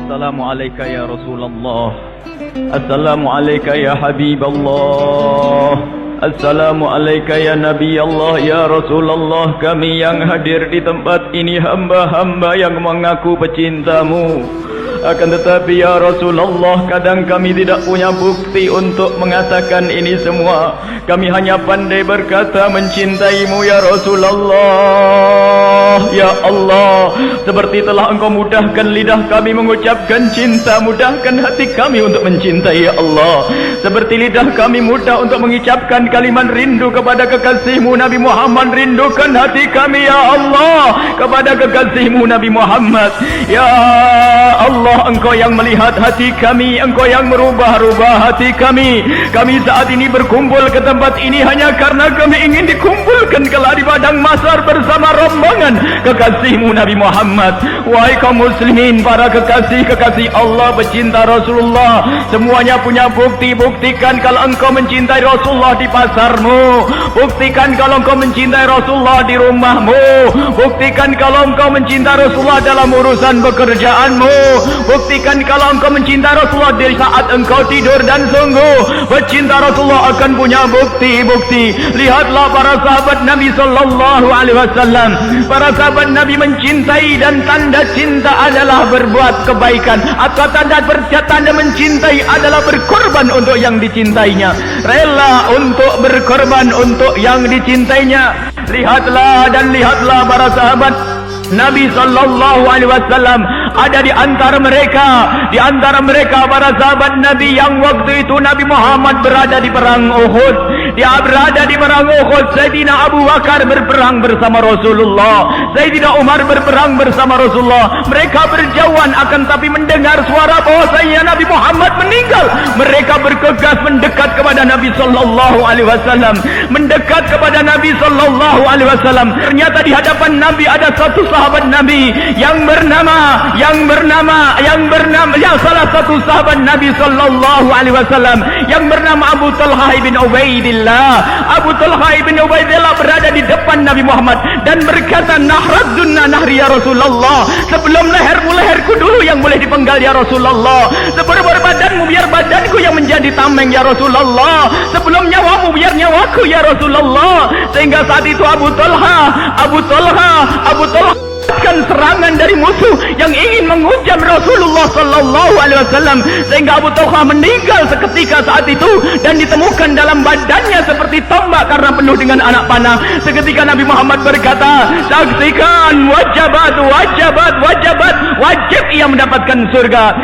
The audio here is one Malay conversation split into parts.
Assalamualaikum ya Rasulullah. Assalamualaikum ya Habiballah. Assalamualaikum ya Nabi Allah, ya Rasulullah. Kami yang hadir di tempat ini hamba-hamba yang mengaku pecintamu. Akan tetapi ya Rasulullah, kadang kami tidak punya bukti untuk mengatakan ini semua. Kami hanya pandai berkata mencintaimu ya Rasulullah. Ya Allah, seperti telah engkau mudahkan lidah kami mengucapkan cinta, mudahkan hati kami untuk mencintai ya Allah. Seperti lidah kami mudah untuk mengucapkan kalimat rindu kepada kekasihmu Nabi Muhammad, rindukan hati kami ya Allah kepada kekasihmu Nabi Muhammad. Ya Allah, engkau yang melihat hati kami, engkau yang merubah-rubah hati kami. Kami saat ini berkumpul ke tempat ini hanya karena kami ingin dikumpulkan kelak di padang mahsyar bersama rombongan kekasihmu Nabi Muhammad. Wahai kaum muslimin, para kekasih-kekasih Allah, pecinta Rasulullah, semuanya punya bukti. Buktikan kalau engkau mencintai Rasulullah di pasarmu, buktikan kalau engkau mencintai Rasulullah di rumahmu, buktikan kalau engkau mencintai Rasulullah dalam urusan pekerjaanmu, buktikan kalau engkau mencintai Rasulullah di saat engkau tidur. Dan sungguh pecinta Rasulullah akan punya bukti-bukti. Lihatlah para sahabat Nabi sallallahu alaihi wasallam. Para sahabat Nabi mencintai, dan tanda cinta adalah berbuat kebaikan, atau tanda mencintai adalah berkorban untuk yang dicintainya, rela untuk berkorban untuk yang dicintainya. Lihatlah dan lihatlah para sahabat Nabi sallallahu alaihi wasallam. Ada di antara mereka para sahabat Nabi yang waktu itu Nabi Muhammad berada di perang Uhud. Dia berada di perang Uhud. Sayyidina Abu Bakar berperang bersama Rasulullah, Sayyidina Umar berperang bersama Rasulullah. Mereka berjauhan, akan tapi mendengar suara bahwasanya Nabi Muhammad meninggal. Mereka bergegas mendekat kepada Nabi sallallahu alaihi wasallam, mendekat kepada Nabi sallallahu alaihi wasallam. Ternyata di hadapan Nabi ada satu sahabat Nabi yang salah satu sahabat Nabi sallallahu alaihi wasallam yang bernama Abu Talha bin Ubaidillah. Abu Talha bin Ubaidillah berada di depan Nabi Muhammad dan berkata, "Nahradzunna nahri ya Rasulullah." Sebelum leherku dulu yang boleh dipenggal ya Rasulullah. Sebelum badanmu biar badanku yang menjadi tameng ya Rasulullah. Sebelum nyawamu biar nyawaku ya Rasulullah. Sehingga saat itu Abu Talha serangan dari musuh yang ingin menghujam Rasulullah sallallahu alaihi wasallam, sehingga Abu Talha meninggal seketika saat itu dan ditemukan dalam badannya seperti tombak karena penuh dengan anak panah. Seketika Nabi Muhammad berkata, "Saksikan, wajib ia mendapatkan surga,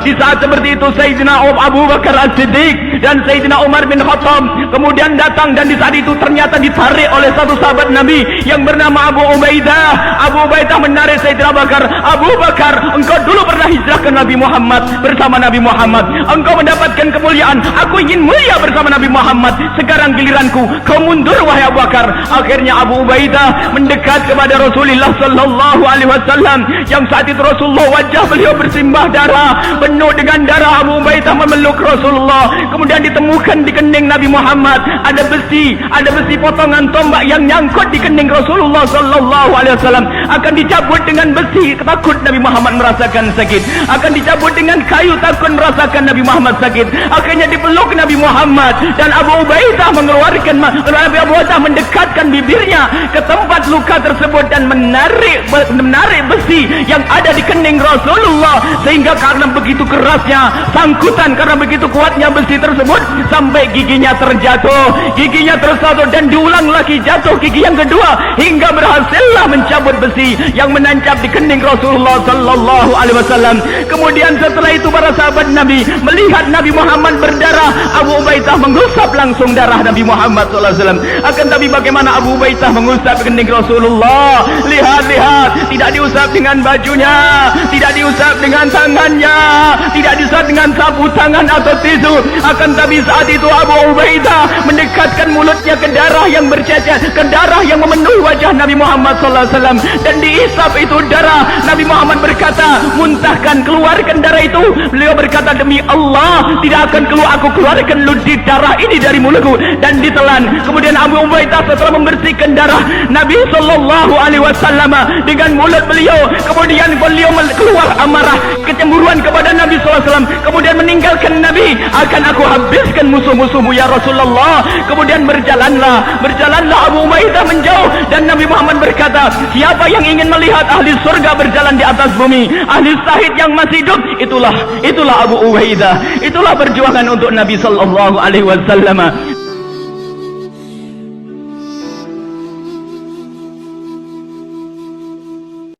Di saat seperti itu Sayyidina Abu Bakar As-Siddiq dan Sayyidina Umar bin Khattab kemudian datang, dan di saat itu ternyata ditarik oleh satu sahabat Nabi yang bernama Abu Ubaidah menarik Sayyidina Abu Bakar. "Abu Bakar, engkau dulu pernah hijrah ke Nabi Muhammad bersama Nabi Muhammad. Engkau mendapatkan kemuliaan. Aku ingin mulia bersama Nabi Muhammad. Sekarang giliranku. Kau mundur wahai Abu Bakar." Akhirnya Abu Ubaidah mendekat kepada Rasulullah sallallahu alaihi wasallam, yang saat itu Rasulullah wajah beliau bersimbah darah, penuh dengan darah. Abu Ubaidah memeluk Rasulullah. Kemudian ditemukan di kening Nabi Muhammad ada besi potongan tombak yang nyangkut di kening Rasulullah sallallahu alaihi wasallam. Akan dicabut dengan besi, takut Nabi Muhammad merasakan sakit. Akan dicabut dengan kayu, takut merasakan Nabi Muhammad sakit. Akhirnya dipeluk Nabi Muhammad, dan Abu Ubaidah mendekatkan bibirnya ke tempat luka tersebut dan menarik besi yang ada di kening Rasulullah, sehingga karena begitu kerasnya sangkutan, karena begitu kuatnya besi tersebut sampai giginya terjatuh dan diulang lagi jatuh gigi yang kedua, hingga berhasillah mencabut besi yang menancap di kening Rasulullah sallallahu alaihi wasallam. Kemudian setelah itu para sahabat Nabi melihat Nabi Muhammad berdarah. Abu Ubaidah mengusap langsung darah Nabi Muhammad sallallahu alaihi wasallam. Akan tapi bagaimana Abu Ubaidah mengusap kening Rasulullah? Lihat, tidak diusap dengan bajunya, tidak diusap dengan tangannya, tidak diusap dengan sapu tangan atau tisu. Akan tapi saat itu Abu Ubaidah mendekatkan mulutnya ke darah yang bercecet, ke darah yang memenuhi wajah Nabi Muhammad sallallahu alaihi wasallam, dan diisap itu darah darah. Nabi Muhammad berkata, muntahkan, keluarkan darah itu. Beliau berkata, demi Allah, tidak akan aku keluarkan ludah darah ini dari mulutku, dan ditelan. Kemudian Abu Ubaidah setelah membersihkan darah Nabi sallallahu alaihi wasallam dengan mulut beliau, kemudian beliau keluar amarah, kecemburuan kepada Nabi sallallahu alaihi wasallam, kemudian meninggalkan Nabi. Akan aku habiskan musuh-musuhmu ya Rasulullah. Kemudian berjalanlah Abu Ubaidah menjauh, dan Nabi Muhammad berkata, siapa yang ingin melihat ahli surga berjalan di atas bumi, ahli syahid yang masih hidup, itulah Abu Ubaidah. Itulah perjuangan untuk Nabi sallallahu alaihi wasallam.